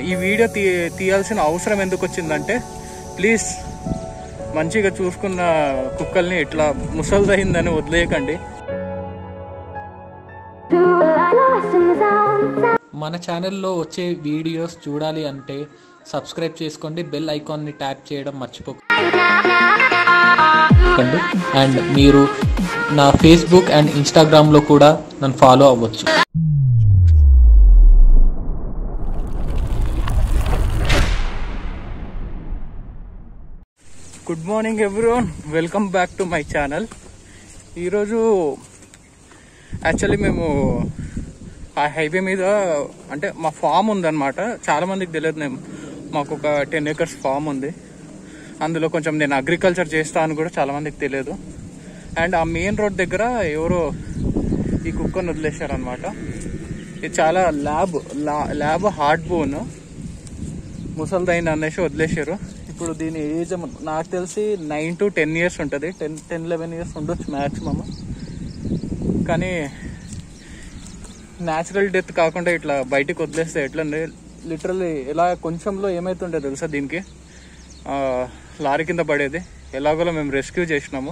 ఈ వీడియో తీయాల్సిన అవసరం ఎందుకు వచ్చిందంటే, ప్లీజ్ మంచిగా చూసుకున్న కుక్కల్ని ఇట్లా ముసలిదైందని వదిలేయకండి. మన ఛానల్లో వచ్చే వీడియోస్ చూడాలి అంటే సబ్స్క్రైబ్ చేసుకోండి, బెల్ ఐకాన్ని ట్యాప్ చేయడం మర్చిపోకండి. అండ్ మీరు నా ఫేస్బుక్ అండ్ ఇన్స్టాగ్రామ్లో కూడా నన్ను ఫాలో అవ్వచ్చు. Good morning everyone, welcome back to my channel. ఈరోజు యాక్చువల్లీ మేము ఆ హైవే మీద అంటే మా ఫామ్ ఉందన్నమాట. చాలామందికి తెలియదు, మాకు ఒక 10 acres ఫామ్ ఉంది. అందులో కొంచెం నేను అగ్రికల్చర్ చేస్తా అని కూడా చాలామందికి తెలియదు. అండ్ ఆ మెయిన్ రోడ్ దగ్గర ఎవరో ఈ కుక్కను వదిలేశారనమాట. ఇది చాలా ల్యాబ్ హార్డ్ బోన్ ముసలిదైన అనేసి వదిలేశారు. ఇప్పుడు దీని ఏజ్ నాకు తెలిసి 9 to 10 years ఉంటుంది. 10-11 years ఉండొచ్చు మ్యాక్సిమమ్. కానీ న్యాచురల్ డెత్ కాకుండా ఇట్లా బయటికి వదిలేస్తే ఎట్లా లిటరల్లీ ఎలా కొంచెంలో ఏమైతుండే తెలుసా, దీనికి లారీ కింద పడేది. ఎలాగోలా మేము రెస్క్యూ చేసినాము.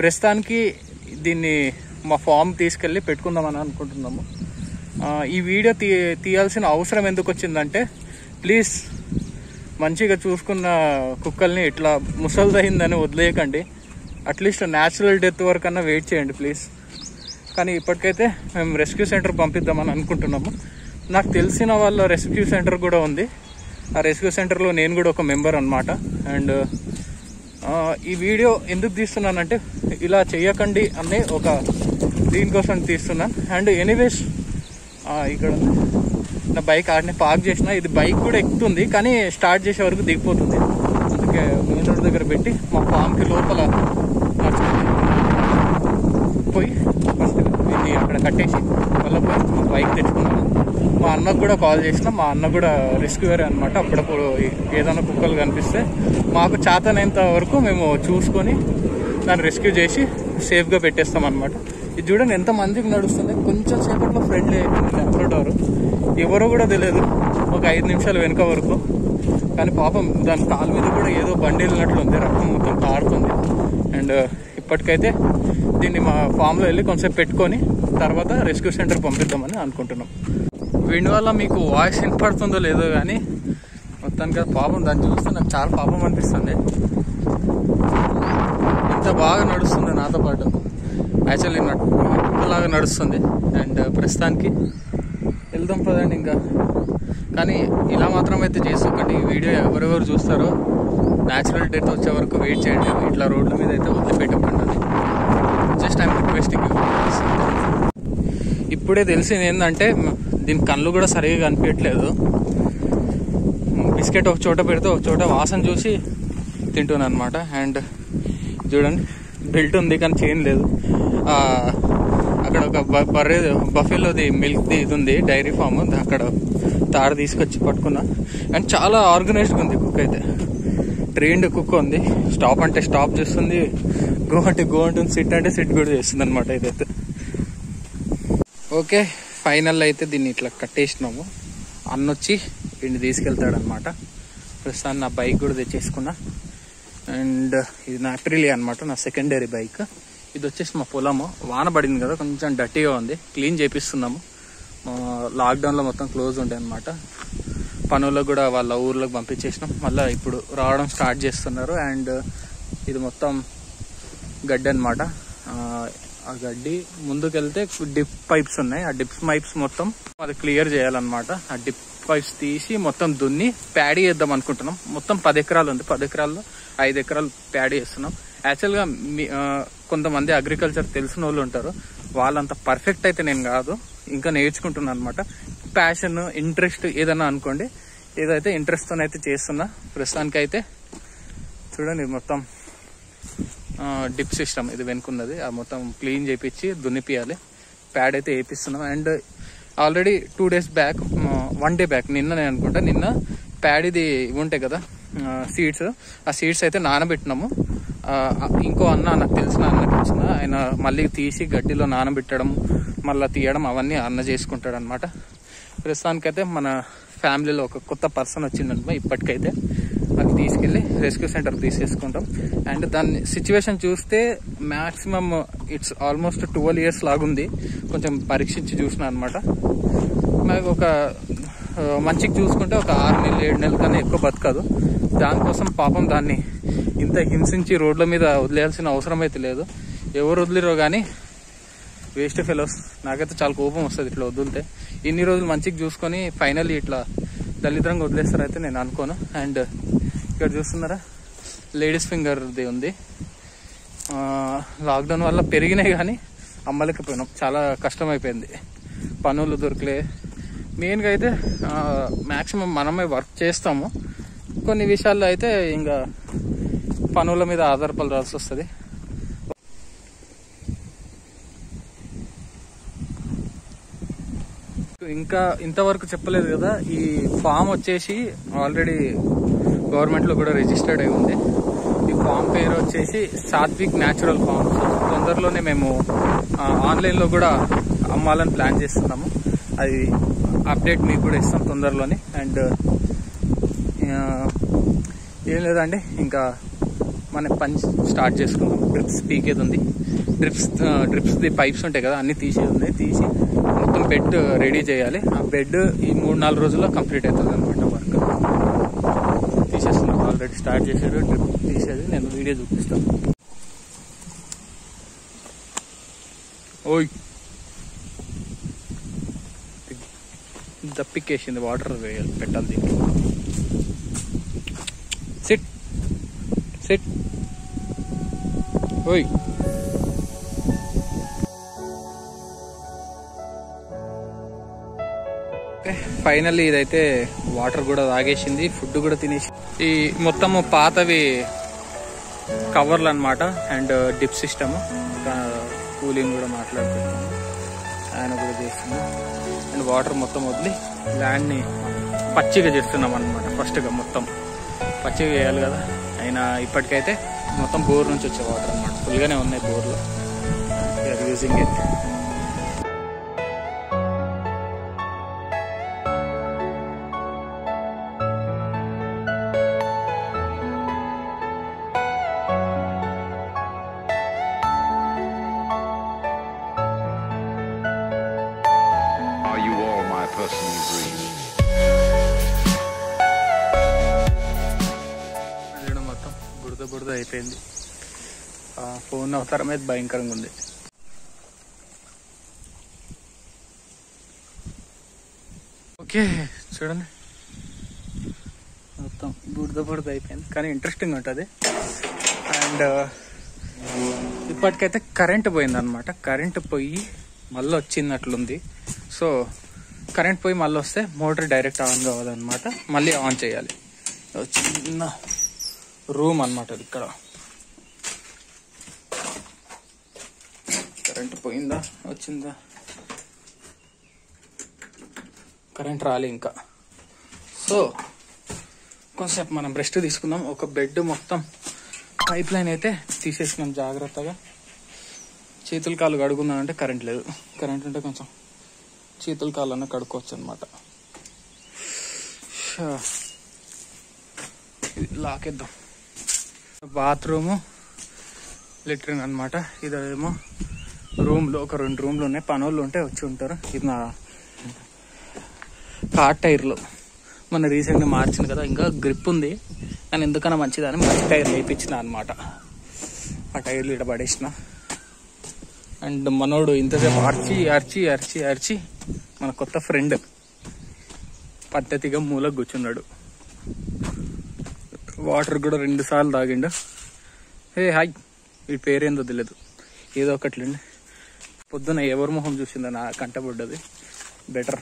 ప్రస్తుతానికి దీన్ని మా ఫామ్ తీసుకెళ్ళి పెట్టుకుందామని అనుకుంటున్నాము. ఈ వీడియో తీయాల్సిన అవసరం ఎందుకు వచ్చిందంటే, ప్లీజ్ మంచిగా చూసుకున్న కుక్కల్ని ఇట్లా ముసలిదైందని వదిలేయకండి. అట్లీస్ట్ న్యాచురల్ డెత్ వరకన్నా వెయిట్ చేయండి ప్లీజ్. కానీ ఇప్పటికైతే మేము రెస్క్యూ సెంటర్ పంపిద్దామని అనుకుంటున్నాము. నాకు తెలిసిన వాళ్ళ రెస్క్యూ సెంటర్ కూడా ఉంది. ఆ రెస్క్యూ సెంటర్లో నేను కూడా ఒక మెంబర్ అనమాట. అండ్ ఈ వీడియో ఎందుకు తీస్తున్నానంటే, ఇలా చేయకండి అనే ఒక దీనికోసం తీస్తున్నాను. అండ్ ఎనీవేస్ ఇక్కడ నా బైక్ ఆడనే పార్క్ చేసిన. ఇది బైక్ కూడా ఎక్కుతుంది కానీ స్టార్ట్ చేసే వరకు దిగిపోతుంది. అందుకే మెయిన్ రోడ్ దగ్గర పెట్టి మా ఫామ్కి లోపల పోయి ఫస్ట్ ఇది అక్కడ కట్టేసి మళ్ళీ పోయి బైక్ తెచ్చుకున్నాను. మా అన్నకు కూడా కాల్ చేసిన. మా అన్న కూడా రెస్క్యూవర్ అనమాట. అప్పుడప్పుడు ఏదైనా కుక్కలు కనిపిస్తే మాకు చేతనైనంత వరకు మేము చూసుకొని దాన్ని రెస్క్యూ చేసి సేఫ్గా పెట్టేస్తాం అనమాట. ఇది చూడండి ఎంత మందికి నడుస్తుంది. కొంచెం సేపట్లో ఫ్రెండ్లీ అయిపోయింది ల్యాబ్రడార్. ఎవరో కూడా తెలియదు ఒక 5 నిమిషాలు వెనుక వరకు. కానీ పాపం దాని కాలు మీద కూడా ఏదో బండి వెళ్ళినట్లు ఉంది, రక్తం మొత్తం కారుతుంది. అండ్ ఇప్పటికైతే దీన్ని మా ఫామ్లో వెళ్ళి కొంచెం పెట్టుకొని తర్వాత రెస్క్యూ సెంటర్ పంపిద్దామని అనుకుంటున్నాం. విండ్ వల్ల మీకు వాయిస్ వినపడుతుందో లేదో కానీ మొత్తానికి పాపం దాన్ని చూస్తే నాకు చాలా పాపం అనిపిస్తుంది. ఎంత బాగా నడుస్తుంది నాతో పాటు. యాక్చువల్లీ లాగా నడుస్తుంది. అండ్ ప్రస్తుతానికి వెళ్దాం పదండి ఇంకా. కానీ ఇలా మాత్రం అయితే చేసుకోకండి. ఈ వీడియో ఎవరెవరు చూస్తారో న్యాచురల్ డెత్ వచ్చే వరకు వెయిట్ చేయండి. ఇట్లా రోడ్ల మీద అయితే వదిలిపెట్టకండి. Just I'm requesting you. ఇప్పుడే తెలిసింది ఏంటంటే, దీని కళ్ళు కూడా సరిగా కనిపించట్లేదు. బిస్కెట్ ఒక చోట పెడితే ఒక చోట వాసన చూసి తింటున్నాను అనమాట. అండ్ చూడండి బెల్ట్ ఉంది కానీ చైన్ లేదు. అక్కడ ఒక బఫెలోది మిల్క్ది ఇది ఉంది, డైరీ ఫామ్. అక్కడ తాడు తీసుకొచ్చి పట్టుకున్నా. అండ్ చాలా ఆర్గనైజ్డ్గా ఉంది కుక్ అయితే. ట్రైన్డ్ కుక్ ఉంది. స్టాప్ అంటే స్టాప్ చేస్తుంది, గో అంటే గో అంటుంది, సిట్ అంటే సిట్ కూడా చేస్తుంది అనమాట. ఇదైతే ఓకే. ఫైనల్ అయితే దీన్ని ఇట్లా కట్టేసినాము. అన్నొచ్చి వీడిని తీసుకెళ్తాడనమాట. ప్రస్తుతాన్ని నా బైక్ కూడా తెచ్చేసుకున్నా. అండ్ ఇది నా అప్రిలియా అనమాట, నా సెకండరీ బైక్. ఇది వచ్చేసి మా పొలము. వాన పడింది కదా, కొంచెం డర్టీగా ఉంది, క్లీన్ చేపిస్తున్నాము. లాక్డౌన్లో మొత్తం క్లోజ్ ఉండే అనమాట. పనులకు కూడా వాళ్ళ ఊర్లోకి పంపించేసినాం. మళ్ళీ ఇప్పుడు రావడం స్టార్ట్ చేస్తున్నారు. అండ్ ఇది మొత్తం గడ్డి అనమాట. ఆ గడ్డి ముందుకెళ్తే డిప్ పైప్స్ ఉన్నాయి. ఆ డిప్ పైప్స్ మొత్తం అది క్లియర్ చేయాలన్నమాట. ఆ డిప్ పైప్స్ తీసి మొత్తం దున్ని ప్యాడీ వేద్దాం అనుకుంటున్నాం. మొత్తం 10 ఎకరాలు ఉంది. 10 ఎకరాల్లో 5 ఎకరాలు ప్యాడీ వేస్తున్నాం. యాక్చువల్గా కొంతమంది అగ్రికల్చర్ తెలిసిన వాళ్ళు ఉంటారు. వాళ్ళంత పర్ఫెక్ట్ అయితే నేను కాదు, ఇంకా నేర్చుకుంటున్నాను అనమాట. ప్యాషన్, ఇంట్రెస్ట్ ఏదన్నా అనుకోండి. ఏదైతే ఇంట్రెస్ట్తో అయితే చేస్తున్నా. ప్రస్తుతానికి అయితే చూడండి మొత్తం డిప్ సిస్టమ్ ఇది వెనుకున్నది. ఆ మొత్తం క్లీన్ చేయించి దున్నిపియాలి. ప్యాడ్ అయితే వేపిస్తున్నాం. And already 2 days back, 1 day back, నిన్ననే అనుకుంటా, నిన్న ప్యాడ్ ఇది ఇవి ఉంటాయి కదా సీడ్స్, ఆ సీడ్స్ అయితే నానబెట్టినాము. ఇంకో అన్న, నాకు తెలిసిన అన్నకి వచ్చిన ఆయన మళ్ళీ తీసి గడ్డిలో నానబెట్టడం, మళ్ళీ తీయడం అవన్నీ అన్న చేసుకుంటాడు అనమాట. ప్రస్తుతానికైతే మన ఫ్యామిలీలో ఒక కొత్త పర్సన్ వచ్చిందనుకో, ఇప్పటికైతే అది తీసుకెళ్ళి రెస్క్యూ సెంటర్ తీసేసుకుంటాం. అండ్ దాని సిచ్యువేషన్ చూస్తే మ్యాక్సిమం ఇట్స్ ఆల్మోస్ట్ 12 years లాగుంది. కొంచెం పరీక్షించి చూసిన అనమాట. నాకు ఒక మంచికి చూసుకుంటే ఒక 6 నెలలు 7 నెలల కన్నా ఎక్కువ బతకదు. దానికోసం పాపం దాన్ని ఇంత హింసించి రోడ్ల మీద వదిలేయాల్సిన అవసరం అయితే లేదు. ఎవరు వదిలిరో కానీ వేస్ట్ ఫెలోస్. నాకైతే చాలా కోపం వస్తుంది ఇట్లా వదిలితే. ఇన్ని రోజులు మంచిగా చూసుకొని ఫైనల్లీ ఇట్లా దళిద్రంగా వదిలేస్తారైతే నేను అనుకోను. అండ్ ఇక్కడ చూస్తున్నారా లేడీస్ ఫింగర్ది ఉంది. లాక్డౌన్ వల్ల పెరిగినాయి కానీ అమ్మలేకపోయినాం. చాలా కష్టమైపోయింది. పనులు దొరకలే. మెయిన్గా అయితే మ్యాక్సిమం మనమే వర్క్ చేస్తాము. కొన్ని విషయాల్లో అయితే ఇంకా పనుల మీద ఆధారపడాల్సి వస్తుంది. ఇంకా ఇంతవరకు చెప్పలేదు కదా, ఈ ఫామ్ వచ్చేసి ఆల్రెడీ గవర్నమెంట్లో కూడా రిజిస్టర్డ్ అయి ఉంది. ఈ ఫామ్ పేరు వచ్చేసి సాత్విక్ న్యాచురల్ ఫార్మ్స్. తొందరలోనే మేము ఆన్లైన్లో కూడా అమ్మాలని ప్లాన్ చేస్తున్నాము. అది అప్డేట్ మీకు కూడా ఇస్తాం తొందరలోనే. అండ్ ఏం లేదండి, ఇంకా మన పని స్టార్ట్ చేసుకుందాం. డ్రిప్స్ పీకేది ఉంది. డ్రిప్స్ది పైప్స్ ఉంటాయి కదా, అన్ని తీసేది ఉంది. తీసి మొత్తం బెడ్ రెడీ చేయాలి. ఆ బెడ్ ఈ 3-4 రోజుల్లో కంప్లీట్ అవుతుంది అనమాట. వర్క్ తీసేస్తున్నాం, ఆల్రెడీ స్టార్ట్ చేశారు. డ్రిప్ తీసేది నేను వీడియో చూపిస్తాను. ఓయ్ దప్పికేసింది, వాటర్ వేయాలి, పెట్టాలి దీంట్లో. సిట్ సిట్ ఓయ్. ఫైనల్లీ ఇదైతే వాటర్ కూడా తాగేసింది, ఫుడ్ కూడా తినేసి. ఈ మొత్తము పాతవి కవర్లు అనమాట. అండ్ డిప్ సిస్టమ్, కూలింగ్ కూడా మాట్లాడుకుంటాము. ఆయన కూడా చేస్తున్నాం. అండ్ వాటర్ మొత్తం వదిలి ల్యాండ్ని పచ్చిగా చేస్తున్నాం అనమాట. ఫస్ట్గా మొత్తం పచ్చిగా చేయాలి కదా. అయినా ఇప్పటికైతే మొత్తం బోర్ నుంచి వచ్చే వాటర్ అనమాట. ఫుల్గానే ఉన్నాయి బోర్లో. We are using it. మొత్తం బురద అయిపోయింది. ఫోన్ అవతారం అయితే భయంకరంగా ఉంది. ఓకే చూడండి, మొత్తం బురద అయిపోయింది. కానీ ఇంట్రెస్టింగ్ ఉంటుంది. అండ్ ఇప్పటికైతే కరెంట్ పోయింది అనమాట. కరెంట్ పోయి మళ్ళీ వచ్చినట్లుంది. సో కరెంట్ పోయి మళ్ళీ వస్తే మోటార్ డైరెక్ట్ ఆన్ కావాలన్నమాట. మళ్ళీ ఆన్ చేయాలి. చిన్న రూమ్ అనమాట అది. ఇక్కడ కరెంట్ పోయిందా వచ్చిందా? కరెంట్ రాలే ఇంకా. సో కొంచెంసేపు మనం రెస్ట్ తీసుకుందాం. ఒక బెడ్ మొత్తం పైప్ లైన్ అయితే తీసేసినాం జాగ్రత్తగా. చేతులు కాళ్ళు కడుగుందాం అంటే కరెంట్ లేదు. కరెంట్ ఉంటే కొంచెం చేతులు కాళ్ళన్నా కడుక్కోవచ్చు అనమాట. లాకేద్దాం. బాత్రూము, లెట్రిన్ అనమాట. ఇదేమో రూమ్లో ఒక 2 రూమ్లు ఉన్నాయి. పనులు ఉంటే వచ్చి ఉంటారు. ఇది నా కార్ టైర్లు మొన్న రీసెంట్గా మార్చింది కదా, ఇంకా గ్రిప్ ఉంది. కానీ ఎందుకన్నా మంచిదని మంచి టైర్లు వేయించిన అనమాట. ఆ టైర్లు ఇక్కడ పడేసిన. అండ్ మనోడు ఇంతసేపు అర్చి మన కొత్త ఫ్రెండ్ పద్ధతిగా మూలకు కూర్చున్నాడు. వాటర్ కూడా 2 సార్లు తాగిండు. హాయ్, వీడి పేరేందో తెలియదు, ఏదో ఒకట్లేండి. పొద్దున ఎవరి మొహం చూసిందో నా కంటపడ్డది. బెటర్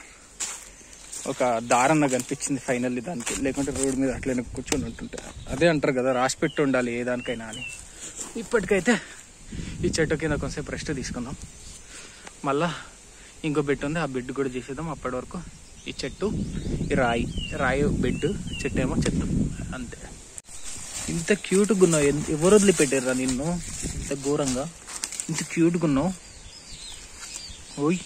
ఒక దారన్న కనిపించింది ఫైనల్లీ దానికి. లేకుంటే రోడ్డు మీద అట్లనే కూర్చొని ఉంటుంటే. అదే అంటారు కదా, రాసి పెట్టి ఉండాలి ఏ దానికైనా అని. ఇప్పటికైతే ఈ చెట్టు కింద కొంచెంసేపు రెస్ట్ తీసుకుందాం. మళ్ళా ఇంకో బెడ్ ఉంది, ఆ బెడ్ కూడా చేసేద్దాం. అప్పటి వరకు ఈ చెట్టు, ఈ రాయి బెడ్, చెట్టు ఏమో చెట్టు, అంతే. ఇంత క్యూట్గా ఉన్నావు, ఎవరు వదిలిపెట్టారా నిన్ను ఇంత ఘోరంగా? ఇంత క్యూట్గా ఉన్నావు. ఓయ్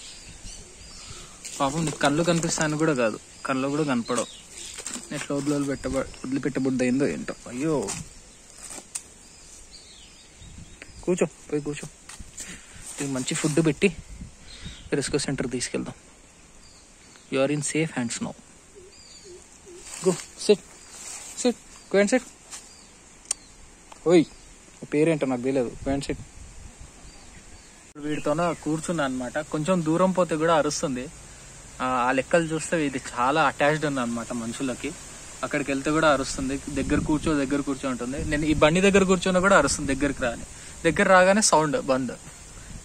పాపం నీకు కళ్ళు కనిపిస్తాను కూడా కాదు, కళ్ళు కూడా కనపడవు. ఎట్లా వదిలిపెట్టబుద్ది అయిందో ఏంటో. అయ్యో కూర్చో, పోయి కూర్చో. నీకు మంచి ఫుడ్ పెట్టి రెస్క్యూ సెంటర్ తీసుకెళ్దాం. You are in safe hands now. Go sit sit, go and sit. ఓయ్ పేరేంటో నాకు తెలియదు, గో అండ్ సిట్. వీడితోన కూర్చున్నా అనమాట. కొంచెం దూరం పోతే కూడా అరుస్తుంది. ఆ లెక్కలు చూస్తే ఇది చాలా అటాచ్డ్ ఉంది అనమాట మనుషులకి. అక్కడికి వెళ్తే కూడా అరుస్తుంది. దగ్గర కూర్చో ఉంటుంది. నేను ఈ బండి దగ్గర కూర్చొని కూడా అరుస్తుంది దగ్గరికి రాని. దగ్గర రాగానే సౌండ్ బంద్.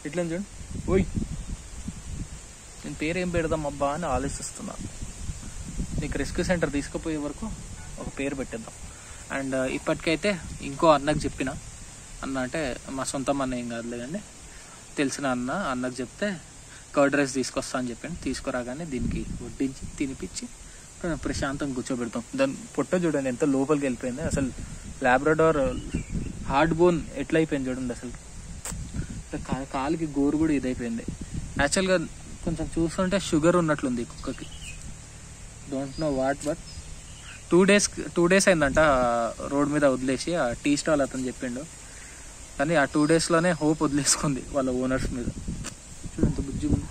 ఇట్లా చూడండి. ఓయ్ నేను పేరేం పెడదాం అబ్బా అని ఆలోచిస్తున్నా. నీకు రెస్క్యూ సెంటర్ తీసుకుపోయే వరకు ఒక పేరు పెట్టేద్దాం. అండ్ ఇప్పటికైతే ఇంకో అన్నకు చెప్పిన, అన్న అంటే మా సొంత అన్న ఏం కాదులే కానీ తెలిసిన అన్నకు చెప్తే కర్డ్ రైస్ తీసుకొస్తా అని చెప్పాను. తీసుకురాగానే దీనికి వడ్డించి తినిపించి ప్రశాంతంగా కూర్చోబెడతాం. దాని పొట్ట చూడండి ఎంత లోపలికి వెళ్ళిపోయింది. అసలు లాబ్రడార్ హార్డ్ బోన్ ఎట్లా అయిపోయింది చూడండి. అసలు కాలుకి గోరు కూడా ఇదైపోయింది. యాక్చువల్గా కొంచెం చూస్తుంటే షుగర్ ఉన్నట్లుంది ఈ కుక్కకి. Don't know what, but 2 days అయిందంట రోడ్ మీద వదిలేసి. ఆ టీ స్టాల్ అతను చెప్పిండు. కానీ ఆ 2 daysలోనే హోప్ వదిలేసుకుంది వాళ్ళ ఓనర్స్ మీద. చూడంత బుజ్జి ఉంది.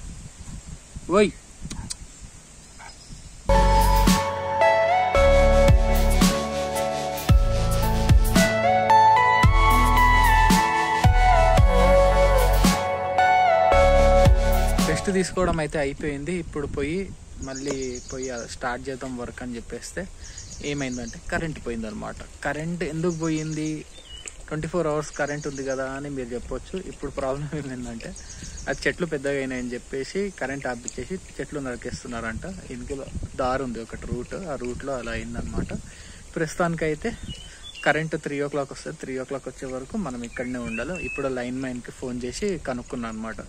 ఓయ్ రెస్ట్ తీసుకోవడం అయితే అయిపోయింది. ఇప్పుడు మళ్ళీ స్టార్ట్ చేద్దాం వర్క్ అని చెప్పేస్తే ఏమైందంటే కరెంట్ పోయింది అనమాట. కరెంట్ ఎందుకు పోయింది? 24 hours కరెంట్ ఉంది కదా అని మీరు చెప్పొచ్చు. ఇప్పుడు ప్రాబ్లం ఏమైందంటే అది చెట్లు పెద్దగా అయినాయని చెప్పేసి కరెంట్ ఆపిచ్చేసి చెట్లు నరికేస్తున్నారంట. ఇందులో దారి ఉంది ఒకటి రూట్, ఆ రూట్లో అలా అయిందనమాట. ప్రస్తుతానికైతే కరెంట్ 3 o'clock వస్తుంది. 3 o'clock వచ్చే వరకు మనం ఇక్కడనే ఉండాలి. ఇప్పుడు లైన్ మ్యాన్కి ఫోన్ చేసి కనుక్కున్నాను అనమాట,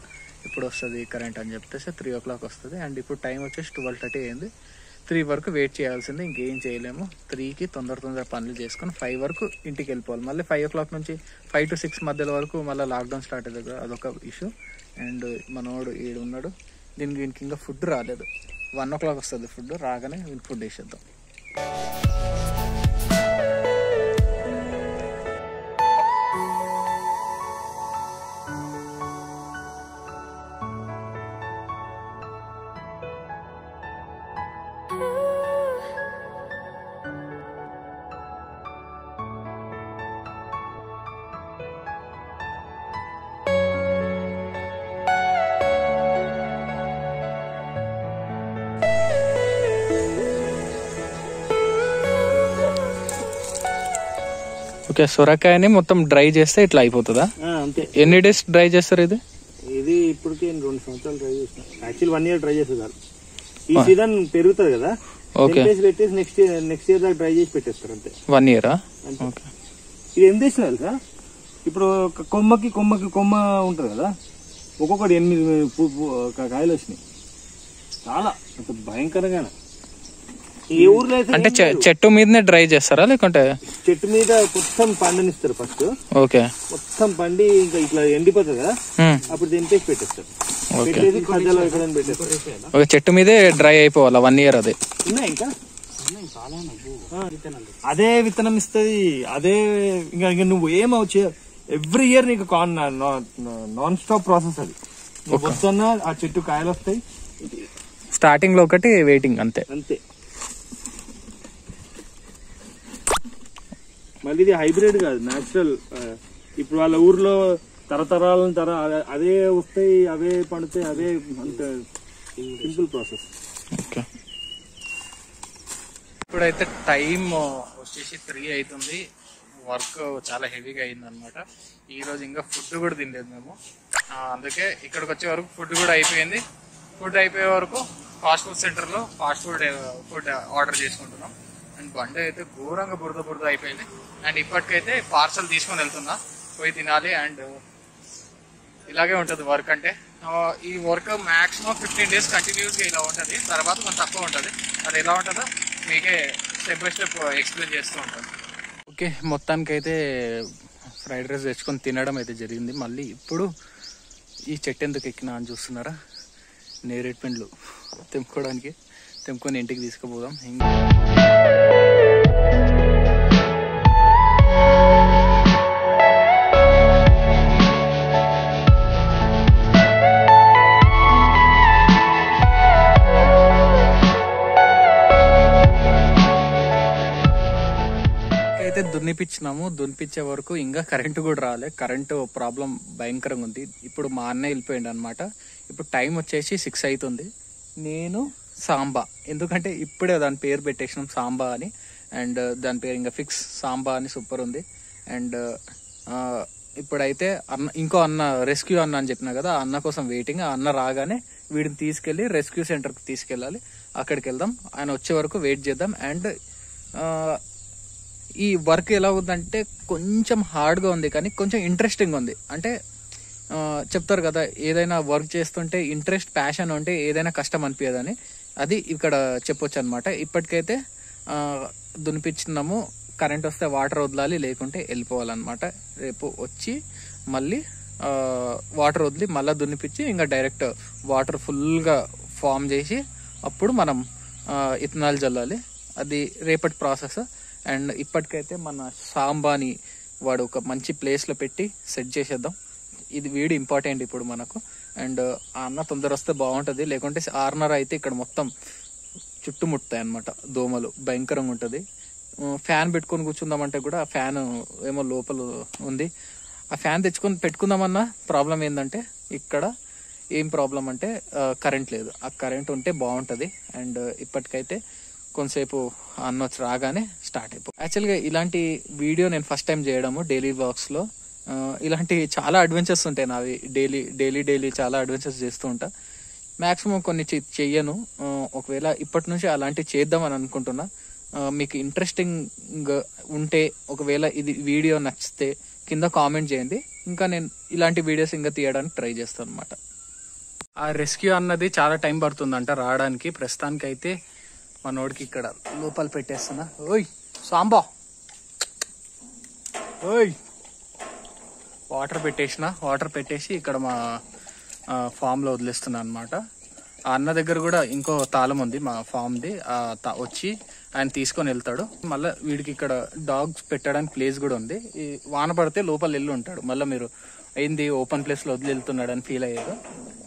ఇప్పుడు వస్తుంది కరెంట్ అని చెప్పేసి. 3 o'clock వస్తుంది. అండ్ ఇప్పుడు టైం వచ్చేసి 12:30 అయింది. 3 వరకు వెయిట్ చేయాల్సిందే, ఇంకేం చేయలేము. 3కి తొందర పనులు చేసుకొని 5 వరకు ఇంటికి వెళ్ళిపోవాలి. మళ్ళీ 5 o'clock నుంచి 5 to 6 మధ్యలో వరకు మళ్ళీ లాక్డౌన్ స్టార్ట్ అయ్యేది కదా, అదొక ఇష్యూ. అండ్ మనోడు ఈడు ఉన్నాడు, దీనికి ఇంకా ఫుడ్ రాలేదు. 1 o'clock వస్తుంది ఫుడ్. రాగానే ఫుడ్ వేసేద్దాం. ఓకే, సొరకాయని మొత్తం డ్రై చేస్తే ఇట్లా అయిపోతుందా? అంతే. ఎన్ని డేస్ డ్రై చేస్తారు ఇది? ఇది ఇప్పటికే 2 సంవత్సరాలు డ్రై చేసిన. యాక్చువల్ 1 year డ్రై చేసేదారు. ఈ సీజన్ పెరుగుతుంది కదా, పెట్టేసి నెక్స్ట్ ఇయర్ దాకా డ్రై చేసి పెట్టేస్తారు అంతే. 1 year? ఇది ఏం చేసిన తెలుసా, ఇప్పుడు కొమ్మకి కొమ్మ ఉంటది కదా, ఒక్కొక్కటి 8 కాయలు వచ్చినాయి. చాలా భయంకరంగా. ఏ ఊర్లో అయితే అంటే చెట్టు మీదనే డ్రై చేస్తారా లేకుంటే చెట్టు మీద మొత్తం పండనిస్తారు ఫస్ట్. ఓకే, మొత్తం పండి ఇంకా ఇట్లా ఎండిపోతుంది కదా, అప్పుడు దింపేసి పెట్టేస్తారు. పెట్టేసి ఖజాలో ఎక్కడైనా పెట్టేస్తారు. ఒక చెట్టు మీదే డ్రై అయిపోవాలా 1 year? అదే ఉన్నాయి ఇంకా అదే విత్తనం ఇస్తుంది. అదే ఇంకా నువ్వు ఏమవచ్చు ఎవ్రీ ఇయర్ నీకు నాన్ స్టాప్ ప్రాసెస్. అది నువ్వు వస్తున్నా ఆ చెట్టు కాయలు వస్తాయి. స్టార్టింగ్ లో ఒకటి వెయిటింగ్ అంతే. మళ్ళీ ఇది హైబ్రిడ్ కాదు, న్యాచురల్. ఇప్పుడు వాళ్ళ ఊర్లో తరతరాల అదే వస్తాయి, అవే పండుతాయి, అదే అంత సింపుల్ ప్రాసెస్. ఓకే, ఇప్పుడైతే టైం వచ్చేసి 3 అవుతుంది. వర్క్ చాలా హెవీగా అయింది అనమాట. ఈ రోజు ఇంకా ఫుడ్ కూడా తినలేదు మేము. అందుకే ఇక్కడికి వచ్చే వరకు ఫుడ్ కూడా అయిపోయింది. ఫుడ్ అయిపోయే వరకు ఫాస్ట్ ఫుడ్ సెంటర్లో ఫుడ్ ఆర్డర్ చేసుకుంటున్నాం. అండ్ బండి అయితే ఘోరంగా బురద అయిపోయింది. అండ్ ఇప్పటికైతే పార్సల్ తీసుకొని వెళ్తున్నా, పోయి తినాలి. అండ్ ఇలాగే ఉంటుంది వర్క్ అంటే. ఈ వర్క్ మాక్సిమం 15 days కంటిన్యూస్గా ఇలా ఉంటుంది. తర్వాత కొంచెం తక్కువ ఉంటుంది. అది ఎలా ఉంటుందో మీకే స్టెప్ బై స్టెప్ ఎక్స్ప్లెయిన్ చేస్తూ ఉంటాను. ఓకే, మొత్తానికైతే ఫ్రైడ్ రైస్ తెచ్చుకొని తినడం అయితే జరిగింది. మళ్ళీ ఇప్పుడు ఈ చెట్టు ఎందుకు ఎక్కినా అని చూస్తున్నారా? నేరేడు పండ్లు తెంపుకొని ఇంటికి తీసుకుపోదాం. అయితే దున్నిపించే వరకు ఇంకా కరెంటు కూడా రాలే. కరెంటు ప్రాబ్లం భయంకరంగా ఉంది. ఇప్పుడు మా అన్న వెళ్ళిపోయింది అనమాట. ఇప్పుడు టైం వచ్చేసి 6 అవుతుంది. నేను సాంబా, ఎందుకంటే ఇప్పుడే దాని పేరు పెట్టేసినాం సాంబా అని. అండ్ దాని పేరు ఇంకా ఫిక్స్ సాంబా అని, సూపర్ ఉంది. అండ్ ఇప్పుడైతే ఇంకో అన్న రెస్క్యూ అన్న అని చెప్పినా కదా, అన్న కోసం వెయిటింగ్. ఆ అన్న రాగానే వీడిని తీసుకెళ్లి రెస్క్యూ సెంటర్కి తీసుకెళ్ళాలి. అక్కడికి వెళ్దాం. ఆయన వచ్చే వరకు వెయిట్ చేద్దాం. అండ్ ఈ వర్క్ ఎలా ఉందంటే కొంచెం హార్డ్గా ఉంది, కానీ కొంచెం ఇంట్రెస్టింగ్ ఉంది. అంటే చెప్తారు కదా, ఏదైనా వర్క్ చేస్తుంటే ఇంట్రెస్ట్, ప్యాషన్ ఉంటే ఏదైనా కష్టం అనిపించదని, అది ఇక్కడ చెప్పొచ్చు అనమాట. ఇప్పటికైతే దునిపించినాము. కరెంట్ వస్తే వాటర్ వదలాలి, లేకుంటే వెళ్ళిపోవాలన్నమాట. రేపు వచ్చి మళ్ళీ వాటర్ వదిలి మళ్ళీ దున్నిపించి ఇంకా డైరెక్ట్ వాటర్ ఫుల్గా ఫామ్ చేసి అప్పుడు మనం ఇథనాల్ చల్లాలి. అది రేపటి ప్రాసెస్. అండ్ ఇప్పటికైతే మన సాంబాని వాడు ఒక మంచి ప్లేస్లో పెట్టి సెట్ చేసేద్దాం. ఇది వీడి ఇంపార్టెంట్ ఇప్పుడు మనకు. అండ్ ఆ అన్న తొందర వస్తే బాగుంటుంది, లేకుంటే 6:30 అయితే ఇక్కడ మొత్తం చుట్టుముట్టాయి అనమాట దోమలు, భయంకరంగా ఉంటుంది. ఫ్యాన్ పెట్టుకొని కూర్చుందామంటే కూడా ఆ ఫ్యాన్ ఏమో లోపల ఉంది. ఆ ఫ్యాన్ తెచ్చుకొని పెట్టుకుందామన్నా ప్రాబ్లం ఏంటంటే, ఇక్కడ ఏం ప్రాబ్లం అంటే కరెంట్ లేదు. ఆ కరెంట్ ఉంటే బాగుంటుంది. అండ్ ఇప్పటికైతే కొంతసేపు అన్న వచ్చి రాగానే స్టార్ట్ అయిపో. యాక్చువల్గా ఇలాంటి వీడియో నేను ఫస్ట్ టైం చేయడము డైలీ వ్లాగ్స్లో. ఇలాంటి చాలా అడ్వెంచర్స్ ఉంటాయి నావి. డైలీ చాలా అడ్వెంచర్స్ చేస్తూ ఉంటా. మ్యాక్సిమం కొన్ని చెయ్యను. ఒకవేళ ఇప్పటి నుంచి అలాంటివి చేద్దామని అనుకుంటున్నా. మీకు ఇంట్రెస్టింగ్ ఉంటే, ఒకవేళ ఇది వీడియో నచ్చితే కింద కామెంట్ చేయండి. ఇంకా నేను ఇలాంటి వీడియోస్ ఇంకా తీయడానికి ట్రై చేస్తాను అనమాట. ఆ రెస్క్యూ అన్నది చాలా టైం పడుతుందంట రావడానికి. ప్రస్తుతానికి అయితే మనోడికి ఇక్కడ లోపల పెట్టేస్తున్నా. ఓయ్ సాంబా, ఓయ్ వాటర్ పెట్టేసి ఇక్కడ మా ఫామ్లో వదిలేస్తున్నా అనమాట. ఆ అన్న దగ్గర కూడా ఇంకో తాళం ఉంది మా ఫామ్ది. వచ్చి ఆయన తీసుకొని వెళ్తాడు. మళ్ళీ వీడికి ఇక్కడ డాగ్స్ పెట్టడానికి ప్లేస్ కూడా ఉంది. ఈ వాన పడితే లోపల వెళ్ళి ఉంటాడు. మళ్ళీ మీరు ఏంది ఓపెన్ ప్లేస్లో వదిలి వెళ్తున్నాడు అని ఫీల్ అయ్యారు.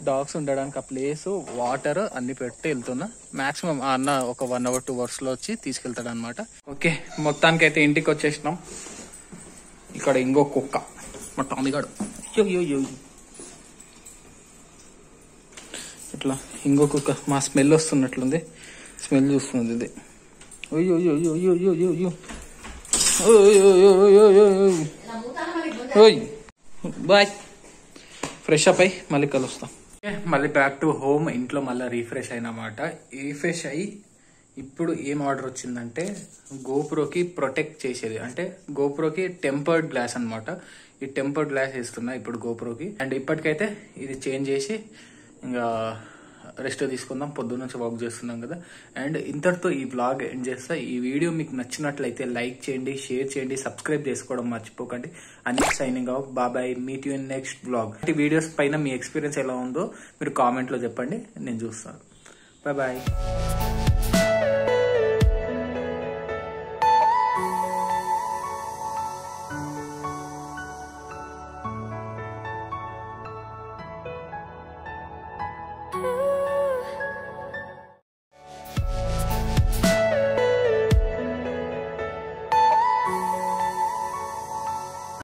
డాగ్స్ ఉండడానికి ఆ ప్లేస్, వాటర్ అన్ని పెట్టి వెళ్తున్నా. మాక్సిమం ఆ అన్న ఒక 1 hour 2 hours లో వచ్చి తీసుకెళ్తాడు అనమాట. ఓకే, మొత్తానికి అయితే ఇంటికి వచ్చేసినాం. ఇక్కడ ఇంకో కుక్క మా టామిగాడు, ఇట్లా ఇంకో కుక్క మా స్మెల్ వస్తున్నట్లుంది. స్మెల్ చూస్తుంది ఇది. బాయ్, ఫ్రెష్ అప్ అయ్యి మళ్ళీ కలుస్తాం. మళ్ళీ బ్యాక్ టు హోమ్. ఇంట్లో మళ్ళీ రీఫ్రెష్ అయినమాట. రీఫ్రెష్ అయ్యి ఇప్పుడు ఏం ఆర్డర్ వచ్చిందంటే, గోప్రోకి ప్రొటెక్ట్ చేసేది, అంటే గోప్రోకి టెంపర్డ్ గ్లాస్ అనమాట. ఈ టెంపర్డ్ గ్లాస్ వేస్తున్నా ఇప్పుడు గోప్రోకి. అండ్ ఇప్పటికైతే ఇది చేంజ్ చేసి ఇంకా రెస్ట్ తీసుకుందాం. పొద్దున్న నుంచి వర్క్ చేస్తున్నాం కదా. అండ్ ఇంతటితో ఈ వ్లాగ్ ఎండ్ చేస్తా. ఈ వీడియో మీకు నచ్చినట్లయితే లైక్ చేయండి, షేర్ చేయండి, సబ్స్క్రైబ్ చేసుకోవడం మర్చిపోకండి. అన్ని సైనింగ్ ఆఫ్. బాబాయ్, meet you in next vlog. ఈ వీడియోస్ పైన మీ ఎక్స్పీరియన్స్ ఎలా ఉందో మీరు కామెంట్లో చెప్పండి, నేను చూస్తాను. బాయ్.